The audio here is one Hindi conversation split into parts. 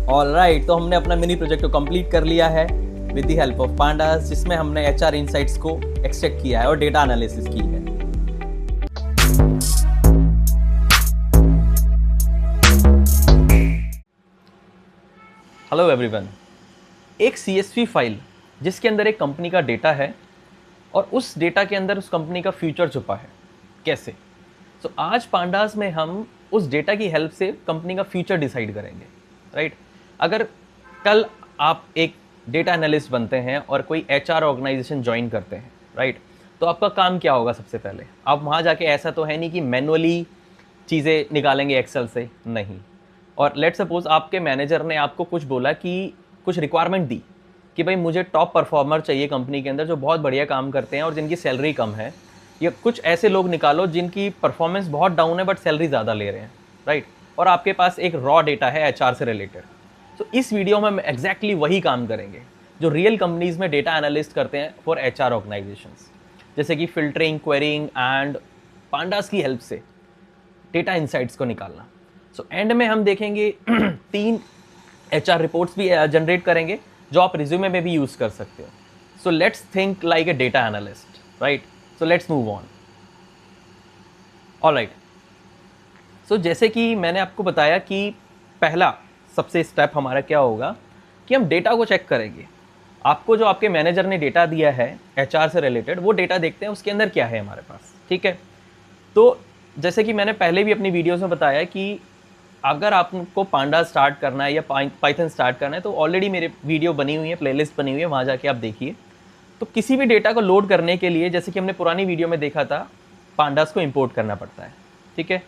ऑलराइट, तो हमने अपना मिनी प्रोजेक्ट को कंप्लीट कर लिया है with the help of pandas, जिसमें हमने एचआर इनसाइट्स को एक्सट्रैक्ट किया है और डेटा एनालिसिस की है। हेलो एवरीवन, एक CSV फाइल जिसके अंदर एक कंपनी का डेटा है और उस डेटा के अंदर उस कंपनी का फ्यूचर छुपा है, कैसे? तो आज पांडास में हम उस डेटा की हेल्प से कंपनी का फ्यूचर डिसाइड करेंगे, राइट? अगर कल आप एक डेटा एनालिस्ट बनते हैं और कोई HR ऑर्गेनाइजेशन ज्वाइन करते हैं, राइट, तो आपका काम क्या होगा? सबसे पहले आप वहाँ जाके ऐसा तो है नहीं कि मैनुअली चीज़ें निकालेंगे एक्सेल से, नहीं। और लेट सपोज आपके मैनेजर ने आपको कुछ बोला कि कुछ रिक्वायरमेंट दी कि भाई मुझे टॉप परफॉर्मर चाहिए कंपनी के अंदर जो बहुत बढ़िया काम करते हैं और जिनकी सैलरी कम है, या कुछ ऐसे लोग निकालो जिनकी परफॉर्मेंस बहुत डाउन है बट सैलरी ज़्यादा ले रहे हैं, राइट? और आपके पास एक रॉ डेटा है HR से रिलेटेड। तो इस वीडियो में हम एग्जैक्टली वही काम करेंगे जो रियल कंपनीज में डेटा एनालिस्ट करते हैं फॉर HR ऑर्गेनाइजेशंस, जैसे कि फिल्टरिंग, क्वेरिंग एंड पांडास की हेल्प से डेटा इनसाइट्स को निकालना। सो एंड में हम देखेंगे 3 HR रिपोर्ट्स भी जनरेट करेंगे जो आप रिज्यूमे में भी यूज़ कर सकते हो। So let's think like a data analyst, right? So let's move on. Alright, so जैसे कि मैंने आपको बताया कि पहला सबसे स्टेप हमारा क्या होगा कि हम डेटा को चेक करेंगे। आपको जो आपके मैनेजर ने डेटा दिया है HR से रिलेटेड, वो डेटा देखते हैं उसके अंदर क्या है हमारे पास, ठीक है? तो जैसे कि मैंने पहले भी अपनी वीडियोस में बताया कि अगर आपको पांडास स्टार्ट करना है या पाइथन स्टार्ट करना है तो ऑलरेडी मेरे वीडियो बनी हुई है, प्लेलिस्ट बनी हुई है, वहाँ जाके आप देखिए। तो किसी भी डेटा को लोड करने के लिए, जैसे कि हमने पुरानी वीडियो में देखा था, पांडास को इंपोर्ट करना पड़ता है, ठीक है?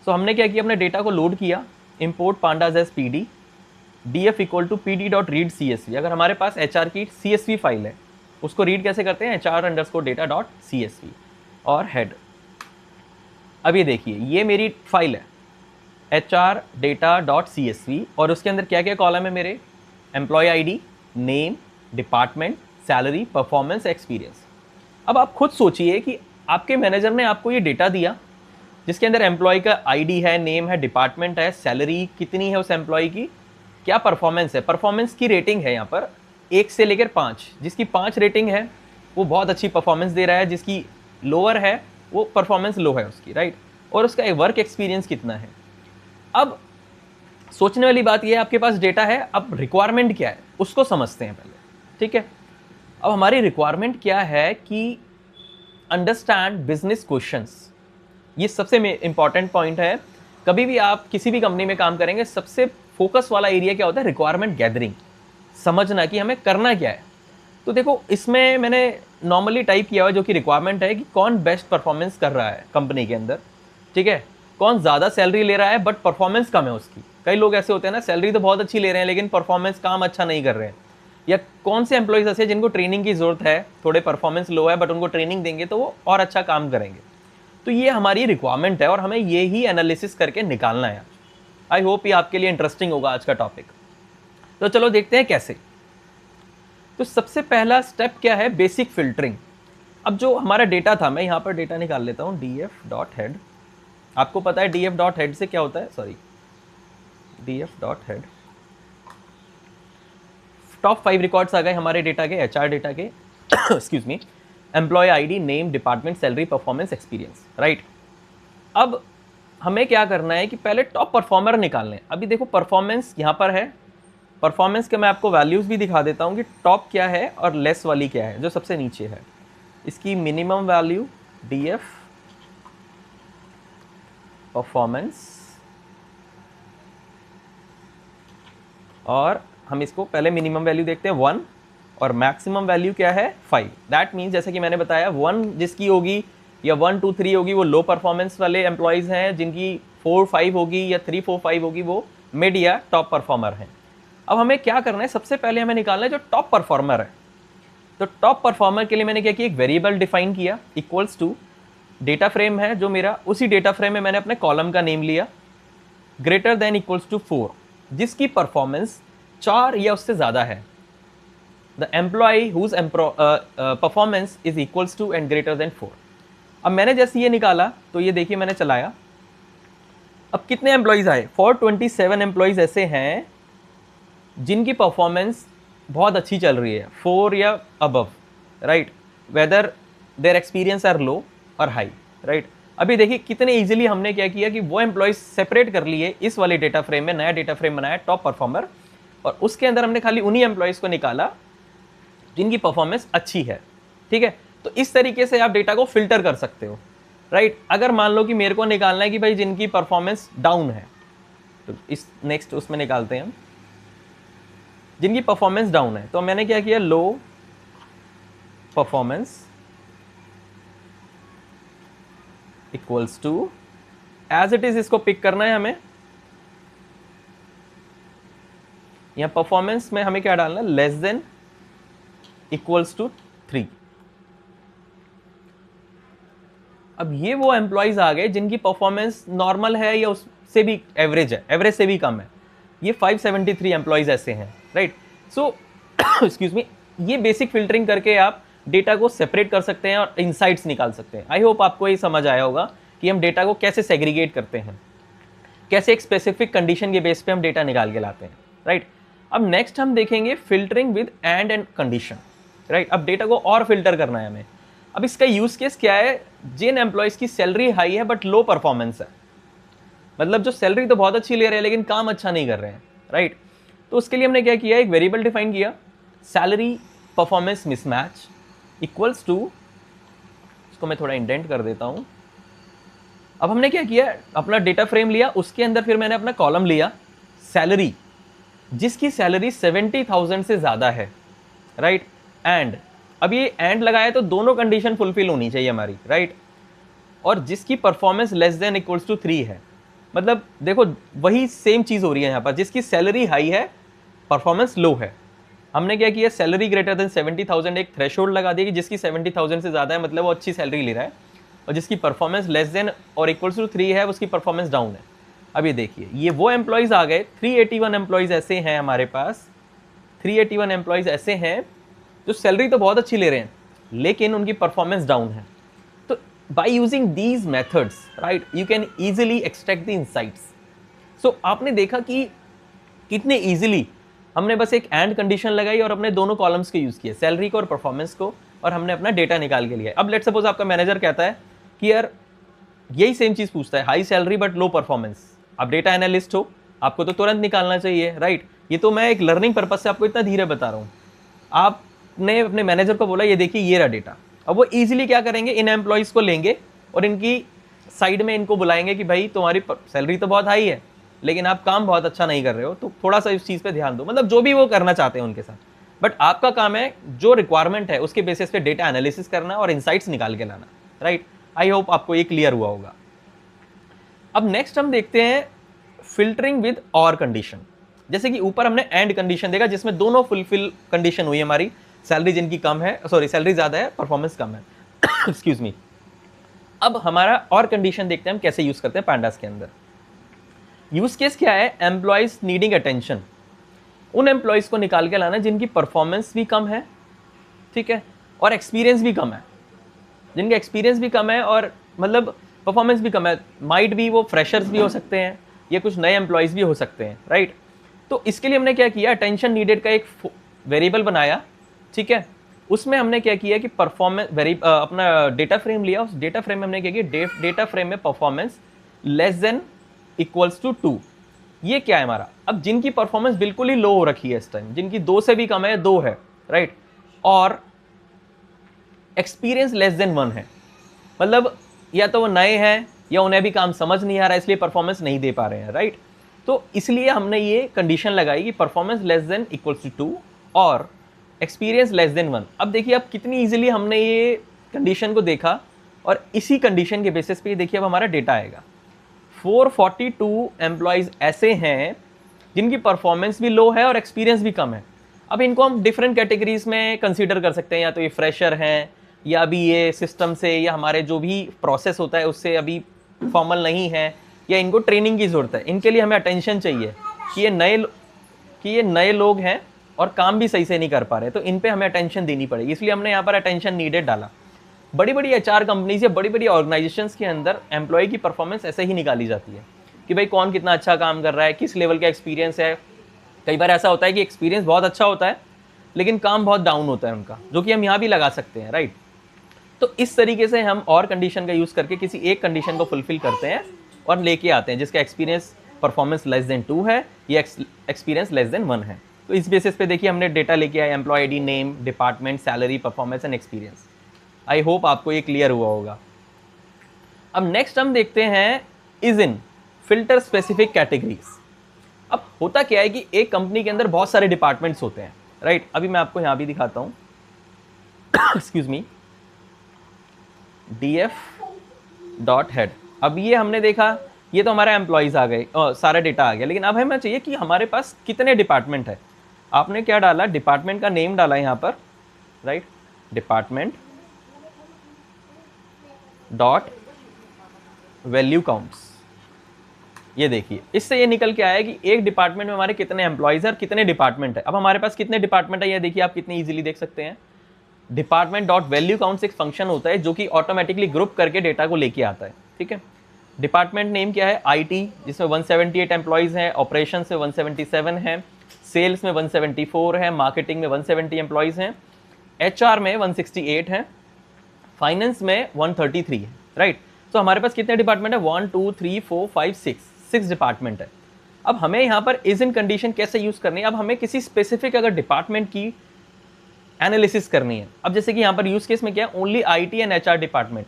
सो हमने क्या किया, अपने डेटा को लोड किया, import pandas as PD, df equal to pd.read CSV। अगर हमारे पास HR की CSV फाइल है, उसको रीड कैसे करते हैं? HR_data.csv और हेड। अब ये देखिए, ये मेरी फाइल है HR_data.csv और उसके अंदर क्या क्या कॉलम है मेरे? Employee ID, name, department, salary, performance, experience. अब आप खुद सोचिए कि आपके मैनेजर ने आपको ये डेटा दिया जिसके अंदर एम्प्लॉय का ID है, नेम है, डिपार्टमेंट है, सैलरी कितनी है उस एम्प्लॉय की, क्या परफॉर्मेंस है, परफॉर्मेंस की रेटिंग है यहाँ पर 1 से लेकर 5। जिसकी 5 रेटिंग है वो बहुत अच्छी परफॉर्मेंस दे रहा है, जिसकी लोअर है वो परफॉर्मेंस लो है उसकी, राइट? और उसका एक वर्क एक्सपीरियंस कितना है। अब सोचने वाली बात यह है, आपके पास डेटा है, अब रिक्वायरमेंट क्या है उसको समझते हैं पहले, ठीक है? अब हमारी रिक्वायरमेंट क्या है कि अंडरस्टैंड बिजनेस क्वेश्चंस। ये सबसे इंपॉर्टेंट पॉइंट है। कभी भी आप किसी भी कंपनी में काम करेंगे, सबसे फोकस वाला एरिया क्या होता है? रिक्वायरमेंट गैदरिंग, समझना कि हमें करना क्या है। तो देखो, इसमें मैंने नॉर्मली टाइप किया हुआ जो कि रिक्वायरमेंट है कि कौन बेस्ट परफॉर्मेंस कर रहा है कंपनी के अंदर, ठीक है? कौन ज़्यादा सैलरी ले रहा है बट परफॉर्मेंस कम है उसकी। कई लोग ऐसे होते हैं ना, सैलरी तो बहुत अच्छी ले रहे हैं लेकिन परफॉर्मेंस काम अच्छा नहीं कर रहे हैं। या कौन से एम्प्लॉयज़ ऐसे जिनको ट्रेनिंग की ज़रूरत है, थोड़े परफॉर्मेंस लो है बट उनको ट्रेनिंग देंगे तो वो और अच्छा काम करेंगे। तो ये हमारी रिक्वायरमेंट है और हमें ये ही एनालिसिस करके निकालना है। आई होप ये आपके लिए इंटरेस्टिंग होगा आज का टॉपिक। तो चलो देखते हैं कैसे। तो सबसे पहला स्टेप क्या है? Basic filtering. अब जो हमारा डेटा था, मैं यहाँ पर डेटा निकाल लेता हूँ, df.head। आपको पता है df.head से क्या होता है? Sorry, df.head। टॉप 5 रिकॉर्ड्स आ गए हमारे डेटा के, HR डेटा के excuse me, employee ID, name, department, salary, performance, experience, right? अब हमें क्या करना है कि पहले टॉप परफॉर्मर निकालने। अभी देखो, परफॉर्मेंस यहाँ पर है। परफॉर्मेंस के मैं आपको वैल्यूज़ भी दिखा देता हूँ कि टॉप क्या है और लेस वाली क्या है, जो सबसे नीचे है। इसकी मिनिमम वैल्यू DF परफॉर्मेंस, और हम इसको पहले मिनिमम वैल्यू देखते हैं 1 और मैक्सिमम वैल्यू क्या है? 5। दैट मीन्स जैसे कि मैंने बताया, 1 जिसकी होगी या 1, 2, 3 होगी वो लो परफॉर्मेंस वाले एम्प्लॉयज़ हैं, जिनकी 4, 5 होगी या 3, 4, 5 होगी वो मिड या टॉप परफॉर्मर हैं। अब हमें क्या करना है? सबसे पहले हमें निकालना है जो टॉप परफॉर्मर है। तो टॉप परफॉर्मर के लिए मैंने क्या किया, एक वेरिएबल डिफाइन किया, इक्वल्स टू डेटा फ्रेम है जो मेरा, उसी डेटा फ्रेम में मैंने अपने कॉलम का नेम लिया, ग्रेटर देन इक्वल्स टू 4, जिसकी परफॉर्मेंस 4 या उससे ज़्यादा है। The employee whose performance is equals to and greater than 4। अब मैंने जैसे ये निकाला तो ये देखिए मैंने चलाया, अब कितने एम्प्लॉयज़ आए? 427 एम्प्लॉयज़ ऐसे हैं जिनकी परफॉर्मेंस बहुत अच्छी चल रही है, 4 या above, right, whether their experience are low और हाई, राइट। अभी देखिए कितने इजीली हमने क्या किया कि वो एम्प्लॉयज सेपरेट कर लिए इस वाले डेटा फ्रेम में, नया डेटा फ्रेम बनाया टॉप परफॉर्मर, और उसके अंदर हमने खाली उन्हीं एम्प्लॉयज को निकाला जिनकी परफॉर्मेंस अच्छी है, ठीक है। तो इस तरीके से आप डेटा को फिल्टर कर सकते हो, राइट। अगर मान लो कि मेरे को निकालना है कि भाई जिनकी परफॉर्मेंस डाउन है, तो इस नेक्स्ट उसमें निकालते हैं हम जिनकी परफॉर्मेंस डाउन है। तो मैंने क्या किया, low performance equals to, as it is इसको पिक करना है हमें। यहां परफॉर्मेंस में हमें क्या डालना है, लेस देन इक्वल्स टू 3। अब ये वो एम्प्लॉयज आ गए जिनकी परफॉर्मेंस नॉर्मल है या उससे भी एवरेज है, एवरेज से भी कम है। ये 573 एम्प्लॉयज ऐसे हैं, राइट। सो एक्सक्यूज मी, ये बेसिक फिल्टरिंग करके आप डेटा को सेपरेट कर सकते हैं और इनसाइट्स निकाल सकते हैं। आई होप आपको ये समझ आया होगा कि हम डेटा को कैसे सेग्रीगेट करते हैं, कैसे एक स्पेसिफिक कंडीशन के बेस पे हम डेटा निकाल के लाते हैं, राइट। अब नेक्स्ट हम देखेंगे filtering with and condition, right. अब डेटा को और फिल्टर करना है हमें। अब इसका यूज केस क्या है, जिन एम्प्लॉयज की सैलरी हाई है बट लो परफॉर्मेंस है, मतलब जो सैलरी तो बहुत अच्छी ले रहे हैं लेकिन काम अच्छा नहीं कर रहे हैं, राइट। तो उसके लिए हमने क्या किया, एक वेरिएबल डिफाइन किया, salary performance mismatch equals to, इसको मैं थोड़ा इंडेंट कर देता हूं। अब हमने क्या किया, अपना डेटा फ्रेम लिया, उसके अंदर फिर मैंने अपना कॉलम लिया सैलरी, जिसकी सैलरी 70,000 से ज्यादा है, राइट। एंड अब ये एंड लगाया तो दोनों कंडीशन फुलफिल होनी चाहिए हमारी, राइट। और जिसकी performance less than equals to 3 है, मतलब देखो वही सेम चीज हो रही है यहाँ पर, जिसकी सैलरी हाई है परफॉर्मेंस लो है। हमने क्या किया, सैलरी ग्रेटर देन 70,000 एक थ्रेशोल्ड लगा दिया कि जिसकी 70,000 से ज्यादा है मतलब वो अच्छी सैलरी ले रहा है, और जिसकी परफॉर्मेंस लेस देन और इक्वल्स टू 3 है उसकी परफॉर्मेंस डाउन है। अब ये देखिए, ये वो एम्प्लॉयज आ गए, 381 एम्प्लॉयज ऐसे हैं हमारे पास, 381 एम्प्लॉयज ऐसे हैं जो सैलरी तो बहुत अच्छी ले रहे हैं लेकिन उनकी परफॉर्मेंस डाउन है। तो by using these methods, right, you can easily extract the insights. So आपने देखा कि कितने इजीली हमने बस एक एंड कंडीशन लगाई और अपने दोनों कॉलम्स को यूज किए, सैलरी को और परफॉर्मेंस को, और हमने अपना डेटा निकाल के लिया। अब लेट्स सपोज आपका मैनेजर कहता है कि यार यही सेम चीज पूछता है, high salary but low performance. आप डेटा एनालिस्ट हो, आपको तो तुरंत निकालना चाहिए, राइट। ये तो मैं एक लर्निंग पर्पज से आपको इतना धीरे बता रहा हूँ। आपने अपने मैनेजर को बोला ये देखिए ये रहा डेटा, अब वो इजीली क्या करेंगे, इन एम्प्लॉयज को लेंगे और इनकी साइड में इनको बुलाएंगे कि भाई तुम्हारी सैलरी तो बहुत हाई है लेकिन आप काम बहुत अच्छा नहीं कर रहे हो, तो थोड़ा सा इस चीज पे ध्यान दो, मतलब जो भी वो करना चाहते हैं उनके साथ। बट आपका काम है जो रिक्वायरमेंट है उसके बेसिस पे डेटा एनालिसिस करना और इनसाइट्स निकाल के लाना, राइट। आई होप आपको ये क्लियर हुआ होगा। अब नेक्स्ट हम देखते हैं फिल्टरिंग विद और कंडीशन। जैसे कि ऊपर हमने एंड कंडीशन देखा जिसमें दोनों फुलफिल कंडीशन हुई हमारी, सैलरी जिनकी कम है, सॉरी सैलरी ज्यादा है, परफॉर्मेंस कम है एक्सक्यूज मी। अब हमारा और कंडीशन देखते हैं हम कैसे यूज करते हैं पैंडास के अंदर। यूज केस क्या है, एम्प्लॉयज नीडिंग अटेंशन, उन एम्प्लॉयज को निकाल के लाना जिनकी परफॉर्मेंस भी कम है, ठीक है, और एक्सपीरियंस भी कम है। जिनका एक्सपीरियंस भी कम है और मतलब परफॉर्मेंस भी कम है, माइट भी वो फ्रेशर्स भी हो सकते हैं या कुछ नए एम्प्लॉयज भी हो सकते हैं, राइट। तो इसके लिए हमने क्या किया, अटेंशन नीडेड का एक वेरिएबल बनाया, ठीक है। उसमें हमने क्या किया कि परफॉर्मेंस अपना डेटा फ्रेम लिया, उस डेटा फ्रेम में हमने क्या किया, डेटा फ्रेम में performance less than equals to 2। ये क्या है हमारा, अब जिनकी परफॉर्मेंस बिल्कुल ही लो हो रखी है इस टाइम, जिनकी 2 से भी कम है, 2 है, राइट, और एक्सपीरियंस लेस देन 1 है, मतलब या तो वो नए हैं या उन्हें भी काम समझ नहीं आ रहा है इसलिए परफॉर्मेंस नहीं दे पा रहे हैं, राइट। तो इसलिए हमने ये कंडीशन लगाई कि performance less than equals to 2 और एक्सपीरियंस लेस देन 1। अब देखिए अब कितनी इजीली हमने ये कंडीशन को देखा और इसी कंडीशन के बेसिस पे देखिए अब हमारा डेटा आएगा। 442 एम्प्लॉयज ऐसे हैं जिनकी परफॉर्मेंस भी लो है और एक्सपीरियंस भी कम है। अब इनको हम डिफरेंट कैटेगरीज में कंसीडर कर सकते हैं, या तो ये फ्रेशर हैं या अभी ये सिस्टम से या हमारे जो भी प्रोसेस होता है उससे अभी फॉर्मल नहीं है, या इनको ट्रेनिंग की जरूरत है। इनके लिए हमें अटेंशन चाहिए कि ये नए लोग हैं और काम भी सही से नहीं कर पा रहे, तो इन पे हमें अटेंशन देनी पड़ेगी, इसलिए हमने यहाँ पर अटेंशन नीडेड डाला। बड़ी बड़ी एचआर कंपनीज या बड़ी बड़ी ऑर्गेनाइजेशंस के अंदर एम्प्लॉय की परफॉर्मेंस ऐसे ही निकाली जाती है कि भाई कौन कितना अच्छा काम कर रहा है, किस लेवल का एक्सपीरियंस है, कई बार ऐसा होता है कि एक्सपीरियंस बहुत अच्छा होता है लेकिन काम बहुत डाउन होता है उनका, जो कि हम यहाँ भी लगा सकते हैं, राइट। तो इस तरीके से हम और कंडीशन का यूज़ करके किसी एक कंडीशन को फुलफिल करते हैं और लेके आते हैं, जिसका एक्सपीरियंस परफॉर्मेंस लेस देन 2 है या एक्सपीरियंस लेस देन 1 है। तो इस बेसिस पे देखिए हमने डेटा लेके आए, employee ID, name, department, salary, performance and experience. I hope आपको ये क्लियर हुआ होगा। अब नेक्स्ट हम देखते हैं is in filter specific categories. अब होता क्या है कि एक कंपनी के अंदर बहुत सारे डिपार्टमेंट्स होते हैं, राइट। अभी मैं आपको यहां भी दिखाता हूं, एक्सक्यूज मी, df.head। अब ये हमने देखा, ये तो हमारे एम्प्लॉयज आ गए, सारा डेटा आ गया, लेकिन अब हमें चाहिए कि हमारे पास कितने डिपार्टमेंट है। आपने क्या डाला, डिपार्टमेंट का नेम डाला यहां पर, right, department dot value counts. ये देखिए, इससे ये निकल के आया कि एक डिपार्टमेंट में हमारे कितने एम्प्लॉयज है और कितने डिपार्टमेंट है। अब हमारे पास कितने डिपार्टमेंट है ये देखिए आप कितनी इजीली देख सकते हैं। डिपार्टमेंट डॉट वैल्यू काउंट्स एक फंक्शन होता है जो कि ऑटोमेटिकली ग्रुप करके डेटा को लेके आता है, ठीक है। डिपार्टमेंट नेम क्या है, आईटी, जिसमें 178 एम्प्लॉयज हैं, ऑपरेशंस में 177 हैं, सेल्स में 174 है, मार्केटिंग में 170 एम्प्लॉयज हैं, एचआर में 168 हैं, फाइनेंस में 133 है, राइट। तो हमारे पास कितने डिपार्टमेंट है, 1 2 3 4 5 6 डिपार्टमेंट है। अब हमें यहाँ पर इज इन कंडीशन कैसे यूज करनी है, अब हमें किसी स्पेसिफिक अगर डिपार्टमेंट की एनालिसिस करनी है। अब जैसे कि यहाँ पर यूज केस में क्या है, only IT and HR department.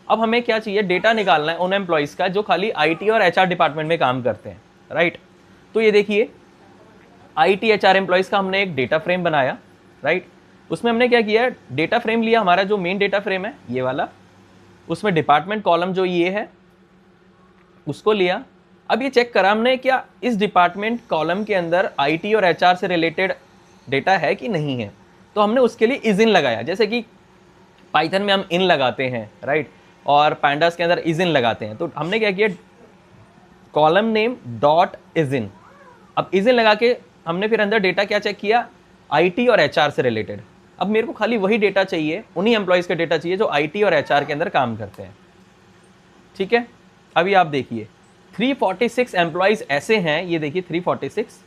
अब हमें क्या चाहिए, डेटा निकालना है उन एम्प्लॉयज का जो खाली आईटी और एचआर डिपार्टमेंट में काम करते हैं, राइट। तो ये देखिए आईटी एचआर एम्प्लॉयज का हमने एक डेटा फ्रेम बनाया, राइट। उसमें हमने क्या किया, डेटा फ्रेम लिया, हमारा जो मेन डेटा फ्रेम है ये वाला, उसमें डिपार्टमेंट कॉलम जो ये है उसको लिया। अब ये चेक करा हमने क्या इस डिपार्टमेंट कॉलम के अंदर आईटी और एचआर से रिलेटेड डेटा है कि नहीं है। तो हमने उसके लिए इज इन लगाया, जैसे कि पाइथन में हम इन लगाते हैं, राइट, और पैंडास के अंदर इज इन लगाते हैं। तो हमने क्या किया, column name dot is in. अब इज इन लगा के हमने फिर अंदर डेटा क्या चेक किया, आईटी और एचआर से रिलेटेड। अब मेरे को खाली वही डेटा चाहिए, उन्हीं एम्प्लॉयज का डेटा चाहिए जो आईटी और एचआर के अंदर काम करते हैं, ठीक है। अभी आप देखिए 346 एम्प्लॉयज ऐसे हैं, ये देखिए 346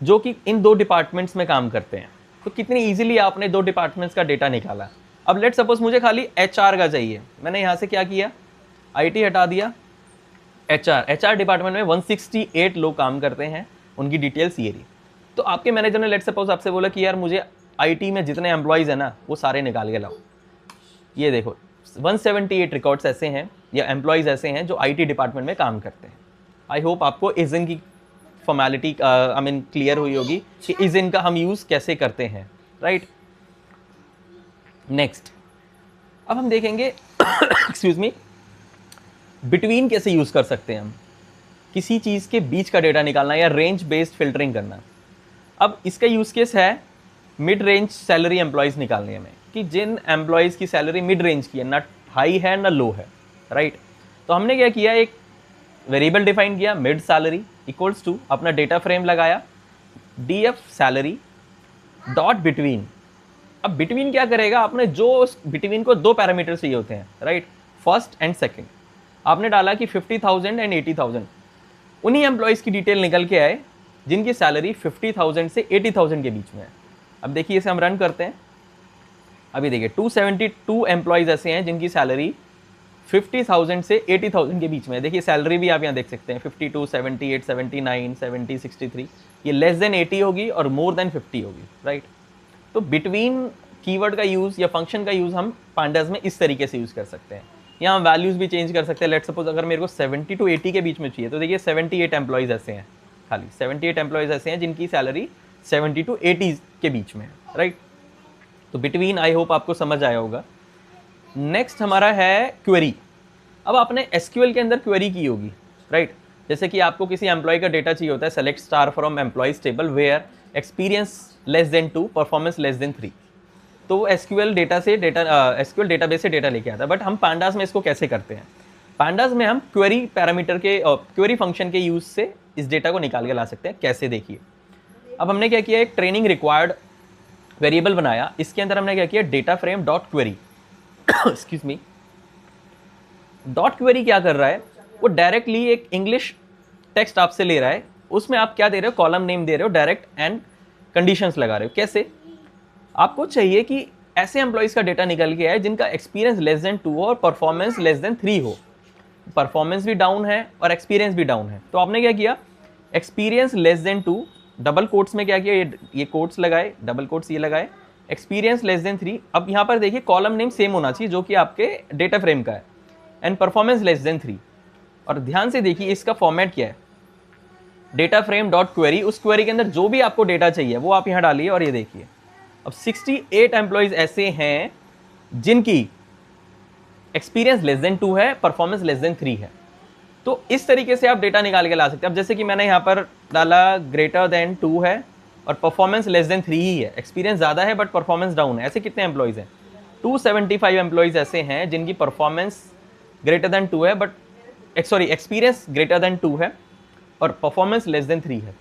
जो कि इन दो डिपार्टमेंट्स में काम करते हैं। तो कितनी इजीली आपने दो डिपार्टमेंट्स का डेटा निकाला। अब लेट सपोज मुझे खाली एचआर का चाहिए, मैंने यहाँ से क्या किया, आईटी हटा दिया, एचआर डिपार्टमेंट में 168 लोग काम करते हैं, उनकी डिटेल्स ये रही। तो आपके मैनेजर ने लेट सपोज आपसे बोला कि यार मुझे आईटी में जितने एम्प्लॉयज है ना वो सारे निकाल के लाओ। ये देखो 178 रिकॉर्ड्स ऐसे हैं या एम्प्लॉयज ऐसे हैं जो आईटी डिपार्टमेंट में काम करते हैं। आई होप आपको इज इन की फॉर्मेलिटी आई मीन क्लियर हुई होगी कि इज इन का हम यूज कैसे करते हैं, राइट। नेक्स्ट अब हम देखेंगे एक्सक्यूज मी, बिटवीन कैसे यूज कर सकते हैं हम, किसी चीज के बीच का डेटा निकालना या रेंज बेस्ड फिल्टरिंग करना। अब इसका यूज केस है मिड रेंज सैलरी एम्प्लॉयज निकालने में, कि जिन एम्प्लॉयज की सैलरी मिड रेंज की है, ना हाई है ना लो है, राइट। तो हमने क्या किया, एक वेरिएबल डिफाइन किया मिड सैलरी इक्वल्स टू, अपना डेटा फ्रेम लगाया df सैलरी डॉट बिटवीन। अब बिटवीन क्या करेगा, आपने जो बिटवीन को दो पैरामीटर चाहिए होते हैं, राइट, फर्स्ट एंड सेकंड। आपने डाला कि 50,000 एंड 80,000, उन्हीं एम्प्लॉयज की डिटेल निकल के आए जिनकी सैलरी 50,000 से 80,000 के बीच में है। अब देखिए इसे हम रन करते हैं। अभी देखिए 272 एम्प्लॉयज ऐसे हैं जिनकी सैलरी 50,000 से 80,000 के बीच में है। देखिए सैलरी भी आप यहाँ देख सकते हैं 52, 78, 79, 70, 63। ये लेस देन 80 होगी और मोर देन 50 होगी, राइट। तो बिटवीन कीवर्ड का यूज़ या फंक्शन का यूज़ हम पांडास में इस तरीके से यूज़ कर सकते हैं। यहाँ हम वैल्यूज़ भी चेंज कर सकते हैं। लेट सपोज अगर मेरे को 70 to 80 के बीच में चाहिए, तो देखिए 78 एम्प्लॉयज़ ऐसे हैं, खाली 78 एम्प्लॉयज़ ऐसे हैं जिनकी सैलरी 70 to 80 के बीच में है, राइट। तो बिटवीन आई होप आपको समझ आया होगा। नेक्स्ट हमारा है क्वेरी। अब आपने एसक्यूएल के अंदर क्वेरी की होगी, राइट। जैसे कि आपको किसी एम्प्लॉय का डेटा चाहिए होता है, select star from employees table where experience less than 2, performance less than 3। तो वो एसक्यूएल एसक्यूएल डेटाबेस से डेटा लेके आता है। बट हम पांडास में इसको कैसे करते हैं, पांडास में हम क्वेरी पैरामीटर के क्वेरी फंक्शन के यूज से इस डेटा को निकाल के ला सकते हैं। कैसे देखिए, अब हमने क्या किया, एक ट्रेनिंग रिक्वायर्ड वेरिएबल बनाया। इसके अंदर हमने क्या किया, data frame dot query excuse me. Dot query क्या कर रहा है, वो डायरेक्टली एक इंग्लिश टेक्स्ट आपसे ले रहा है उसमें आप क्या दे रहे हो, कॉलम नेम दे रहे हो डायरेक्ट एंड कंडीशंस लगा रहे हो। कैसे? आपको चाहिए कि ऐसे एम्प्लॉइज का डेटा निकल के आए जिनका एक्सपीरियंस लेस देन 2 और परफॉर्मेंस लेस देन 3 हो। परफॉर्मेंस भी डाउन है और एक्सपीरियंस भी डाउन है, तो आपने क्या किया, experience less than 2 double quotes में क्या किया, ये कोट्स लगाए, डबल कोट्स ये लगाए, एक्सपीरियंस लेस देन 3। अब यहाँ पर देखिए कॉलम नेम सेम होना चाहिए जो कि आपके डेटा फ्रेम का है, एंड परफॉर्मेंस लेस देन 3। और ध्यान से देखिए इसका फॉर्मेट क्या है, डेटा फ्रेम डॉट क्वेरी, उस क्वेरी के अंदर जो भी आपको डेटा चाहिए वो आप यहाँ डालिए। और ये देखिए अब 68 एम्प्लॉइज ऐसे हैं जिनकी एक्सपीरियंस लेस देन 2 है, परफॉर्मेंस लेस देन 3 है। तो इस तरीके से आप डेटा निकाल के ला सकते हैं। अब जैसे कि मैंने यहाँ पर डाला ग्रेटर देन 2 है और परफॉर्मेंस लेस देन 3 ही है, एक्सपीरियंस ज़्यादा है बट परफॉर्मेंस डाउन है। ऐसे कितने एम्प्लॉइज हैं? 275 एम्प्लॉइज ऐसे हैं जिनकी परफॉर्मेंस ग्रेटर देन 2 है बट एक्सपीरियंस ग्रेटर देन 2 है और परफॉर्मेंस लेस देन 3 है।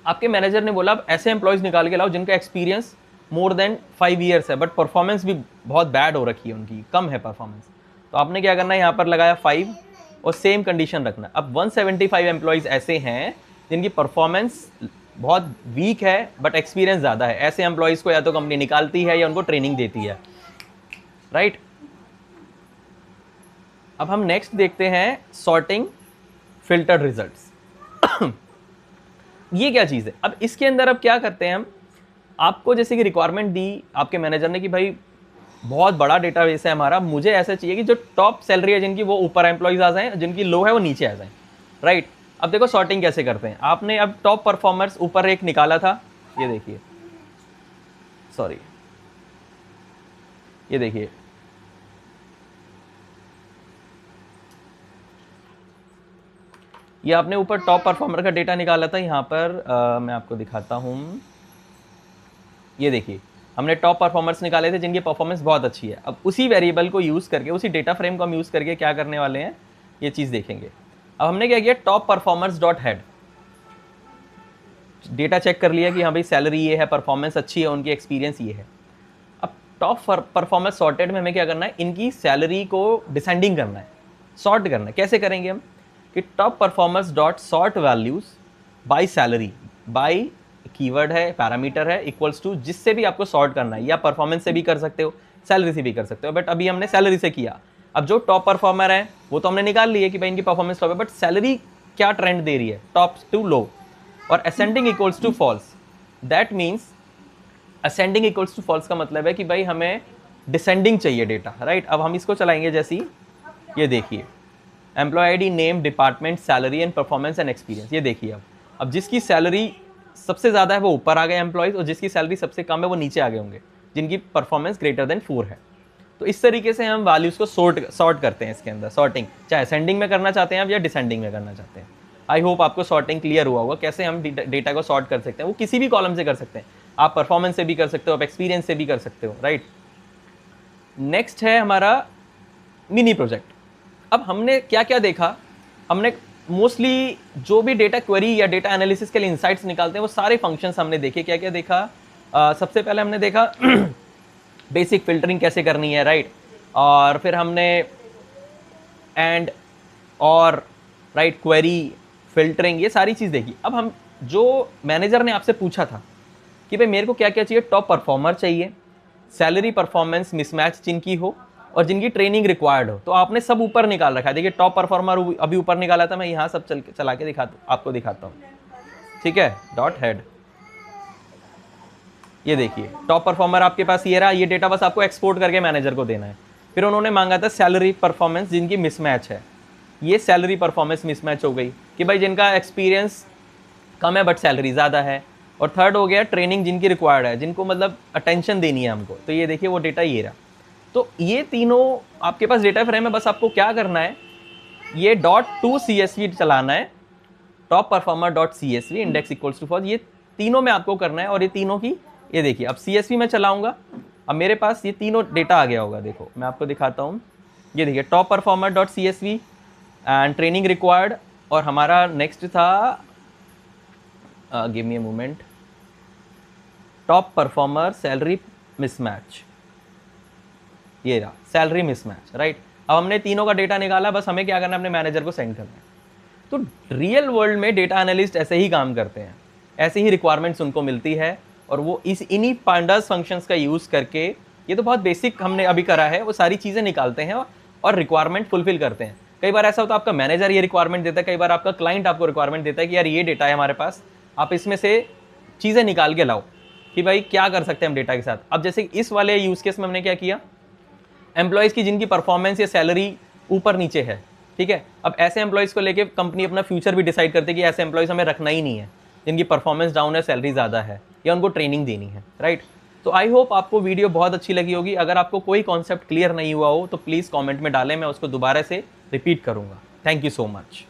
आपके मैनेजर ने बोला अब ऐसे एम्प्लॉइज निकाल के लाओ जिनका एक्सपीरियंस मोर देन 5 ईयर्स है बट परफॉर्मेंस भी बहुत बैड हो रखी है, उनकी कम है परफॉर्मेंस। तो आपने क्या करना है, यहाँ पर लगाया 5 और सेम कंडीशन रखना। अब 175 एम्प्लॉइज ऐसे हैं जिनकी परफॉर्मेंस बहुत वीक है बट एक्सपीरियंस ज़्यादा है। ऐसे एम्प्लॉइज को या तो कंपनी निकालती है या उनको ट्रेनिंग देती है, राइट। अब हम नेक्स्ट देखते हैं सॉर्टिंग फिल्टर्ड रिजल्ट्स। ये क्या चीज़ है? अब इसके अंदर अब क्या करते हैं हम, आपको जैसे कि रिक्वायरमेंट दी आपके मैनेजर ने कि भाई बहुत बड़ा डेटाबेस है हमारा, मुझे ऐसा चाहिए कि जो टॉप सैलरी है जिनकी वो ऊपर एम्प्लॉइज आ जाएं, जिनकी लो है वो नीचे आ जाएं, राइट। अब देखो सॉर्टिंग कैसे करते हैं। आपने अब टॉप परफॉर्मर्स ऊपर एक निकाला था, ये देखिए, सॉरी ये देखिए, ये आपने ऊपर टॉप परफॉर्मर का डेटा निकाला था। यहाँ पर मैं आपको दिखाता हूँ, ये देखिए हमने टॉप परफॉर्मर्स निकाले थे जिनकी परफॉर्मेंस बहुत अच्छी है। अब उसी वेरिएबल को यूज़ करके, उसी डेटा फ्रेम को हम यूज़ करके क्या करने वाले हैं, ये चीज़ देखेंगे। अब हमने क्या किया, top performers dot head data check कर लिया कि हाँ भाई सैलरी ये है, परफॉर्मेंस अच्छी है, उनकी एक्सपीरियंस ये है। अब टॉप परफॉर्मेंस सॉर्टेड में हमें क्या करना है, इनकी सैलरी को डिसेंडिंग करना है, सॉर्ट करना है। कैसे करेंगे हम कि top performers dot sort values by salary, by keyword है, पैरामीटर है, इक्वल्स टू जिससे भी आपको सॉर्ट करना है, या परफॉर्मेंस से भी कर सकते हो, सैलरी से भी कर सकते हो, बट अभी हमने सैलरी से किया। अब जो टॉप परफॉर्मर है वो तो हमने निकाल लिया कि भाई इनकी परफॉर्मेंस टॉप है, बट सैलरी क्या ट्रेंड दे रही है, टॉप टू लो, और ascending equals to false. That means ascending equals to false का मतलब है कि भाई हमें डिसेंडिंग चाहिए डेटा, राइट। अब हम इसको चलाएंगे, जैसे ये देखिए employee ID, name, department, salary and performance and experience. ये देखिए अब जिसकी सैलरी सबसे ज़्यादा है वो ऊपर आ गए एम्प्लॉयज़, और जिसकी सैलरी सबसे कम है वो नीचे आ गए होंगे जिनकी परफॉर्मेंस ग्रेटर देन 4 है। तो इस तरीके से हम वैल्यूज़ को सॉर्ट करते हैं इसके अंदर, सॉर्टिंग, चाहे असेंडिंग में करना चाहते हैं आप या डिसेंडिंग में करना चाहते हैं। आई होप आपको सॉर्टिंग क्लियर हुआ होगा, कैसे हम डेटा को सॉर्ट कर सकते हैं। वो किसी भी कॉलम से कर सकते हैं, आप परफॉर्मेंस से भी कर सकते हो, आप एक्सपीरियंस से भी कर सकते हो, राइट। नेक्स्ट है हमारा मिनी प्रोजेक्ट। अब हमने क्या क्या देखा, हमने मोस्टली जो भी डेटा क्वेरी या डेटा एनालिसिस के लिए इंसाइट्स निकालते हैं वो सारे फंक्शंस हमने देखे। क्या क्या देखा, सबसे पहले हमने देखा बेसिक फिल्टरिंग कैसे करनी है, राइट। और फिर हमने एंड और राइट क्वेरी फिल्टरिंग, ये सारी चीज़ देखी। अब हम जो मैनेजर ने आपसे पूछा था कि भाई मेरे को क्या क्या चाहिए, टॉप परफॉर्मर चाहिए, सैलरी परफॉर्मेंस मिसमैच जिनकी हो और जिनकी ट्रेनिंग रिक्वायर्ड हो, तो आपने सब ऊपर निकाल रखा है। देखिए टॉप परफॉर्मर अभी ऊपर निकाला था, मैं यहाँ सब चला के आपको दिखाता हूँ, ठीक है। डॉट हेड, ये देखिए टॉप परफॉर्मर आपके पास ये रहा, ये डेटा बस आपको एक्सपोर्ट करके मैनेजर को देना है। फिर उन्होंने मांगा था सैलरी परफॉर्मेंस जिनकी मिसमैच है, ये सैलरी परफॉर्मेंस मिसमैच हो गई कि भाई जिनका एक्सपीरियंस कम है बट सैलरी ज़्यादा है। और थर्ड हो गया ट्रेनिंग जिनकी रिक्वायर्ड है, जिनको मतलब अटेंशन देनी है हमको, तो ये देखिए वो डेटा ये रहा। तो ये तीनों आपके पास डेटा फ्रेम है, बस आपको क्या करना है, ये .to.csv चलाना है, top performer .csv index equals to false, ये तीनों में आपको करना है। और ये तीनों की, ये देखिए अब CSV में चलाऊंगा, अब मेरे पास ये तीनों डेटा आ गया होगा। देखो मैं आपको दिखाता हूँ, ये देखिए top performer .csv and training required, और हमारा नेक्स्ट था give me a moment, top performer salary mismatch, ये रहा सैलरी मिसमैच, राइट। अब हमने तीनों का डेटा निकाला, बस हमें क्या करना है, अपने मैनेजर को सेंड करना है। तो रियल वर्ल्ड में डेटा एनालिस्ट ऐसे ही काम करते हैं, ऐसे ही रिक्वायरमेंट्स उनको मिलती है और वो इन्हीं पांडास फंक्शंस का यूज़ करके, ये तो बहुत बेसिक हमने अभी करा है, वो सारी चीज़ें निकालते हैं और रिक्वायरमेंट फुलफिल करते हैं। कई बार ऐसा होता है आपका मैनेजर ये रिक्वायरमेंट देता है, कई बार आपका क्लाइंट आपको रिक्वायरमेंट देता है कि यार ये डेटा है हमारे पास, आप इसमें से चीज़ें निकाल के लाओ कि भाई क्या कर सकते हैं हम डेटा के साथ। अब जैसे इस वाले यूज़ केस में हमने क्या किया, एम्प्लॉयज़ की जिनकी परफॉर्मेंस या सैलरी ऊपर नीचे है, ठीक है, अब ऐसे एम्प्लॉयज़ को लेके कंपनी अपना फ्यूचर भी डिसाइड करती है कि ऐसे एम्प्लॉयज़ हमें रखना ही नहीं है जिनकी परफॉर्मेंस डाउन है, सैलरी ज़्यादा है, या उनको ट्रेनिंग देनी है, राइट। तो आई होप आपको वीडियो बहुत अच्छी लगी होगी। अगर आपको कोई कॉन्सेप्ट क्लियर नहीं हुआ हो तो प्लीज़ कॉमेंट में डालें, मैं उसको दोबारा से रिपीट करूँगा। Thank you so much.